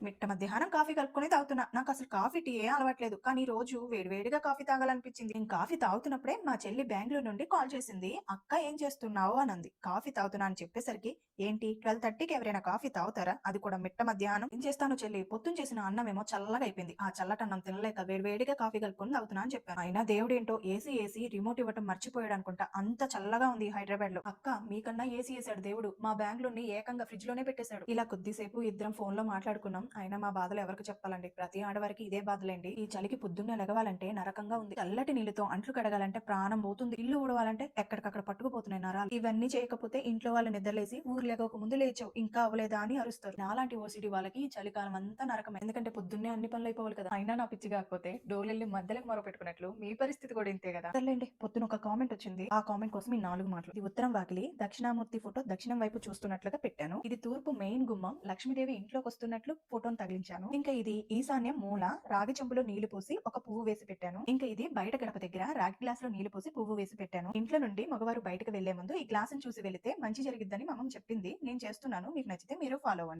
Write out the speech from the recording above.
మిట్ట మధ్యాహ్నం కాఫీ కలుపుకొని తాగుతున్నా. నాకసలు కాఫీ, టీ ఏ అలవాట్లేదు. కానీ ఈ రోజు వేడివేడిగా కాఫీ తాగాలనిపించింది. నేను కాఫీ తాగుతున్నప్పుడే మా చెల్లి బెంగుళూరు నుండి కాల్ చేసింది. "అక్క ఏం చేస్తున్నావు?" అనంది. కాఫీ తాగుతున్నా అని చెప్పేసరికి, "ఏంటి 12:30కి ఎవరైనా కాఫీ తాగుతారా? అది కూడా మిట్ట మధ్యాహ్నం? ఏం చేస్తాను చెల్లి, పొద్దున చేసిన అన్నమేమో చల్లగా అయిపోయింది. ఆ చల్లటన్నం తినలేక వేడివేడిగా కాఫీ కలుపుకొని తాగుతున్నా" అని చెప్పాను. అయినా దేవుడేంటో ఏసీ రిమోట్ ఇవ్వటం మర్చిపోయాడనుకుంటా. అంత చల్లగా ఉంది హైదరాబాద్‌లో. "అక్క మీకన్నా ఏసీ ఏసాడు దేవుడు. మా బెంగుళూరుని ఏకంగా ఫ్రిడ్జ్‌లోనే పెట్టేశాడు." ఇలా కొద్దిసేపు ఇద్దరం ఫోన్‌లో మాట్లాడుకున్నాం. అయినా మా బాధలు ఎవరికి చెప్పాలండి. ప్రతి ఆడవారికి ఇదే బాధలేండి. ఈ చలికి పొద్దున్నే లెగవాలంటే నరకంగా ఉంది. చల్లటి నీళ్ళతో అంట్లు కడగాలంటే ప్రాణం పోతుంది. ఇల్లు ఊడవాలంటే ఎక్కడికక్కడ పట్టుకుపోతున్నాయి నరాలు. ఇవన్నీ చేయకపోతే ఇంట్లో వాళ్ళు నిద్రలేసి ఊరు లెగవక ముందు లేచావు ఇంకా అవ్వలేదా అని అరుస్తారు. నాలాంటి ఓసిడి వాళ్ళకి ఈ చలికాలం అంతా నరకమే. ఎందుకంటే పొద్దున్నే అన్ని పనులు అయిపోవాలి కదా. అయినా నా పిచ్చి కాకపోతే డోలెళ్ళి మధ్యలోకి మొరపెట్టుకున్నట్లు మీ పరిస్థితి కూడా ఇంతే కదా. సర్లేండి, పొద్దున ఒక కామెంట్ వచ్చింది. ఆ కామెంట్ కోసం ఈ 4 మాటలు. ఇది ఉత్తరం వాకిలి దక్షిణామూర్తి ఫోటో దక్షిణం వైపు చూస్తున్నట్లుగా పెట్టాను. ఇది తూర్పు మెయిన్ గుమ్మం లక్ష్మీదేవి ఇంట్లోకి వస్తున్నట్లు ఫోటోను తగిలించాను. ఇంకా ఇది ఈశాన్యం మూల రాగి చెంబులో నీళ్లు పోసి ఒక పువ్వు వేసి పెట్టాను. ఇంకా ఇది బయట గడప దగ్గర రాగి గ్లాస్ లో నీళ్లు పోసి పువ్వు వేసి పెట్టాను. ఇంట్లో నుండి మగవారు బయటకు వెళ్లే ముందు ఈ గ్లాసును చూసి వెళితే మంచి జరిగిద్దని మా అమ్మ చెప్పింది. నేను చేస్తున్నాను. మీకు నచ్చితే మీరు ఫాలో అవ్వండి.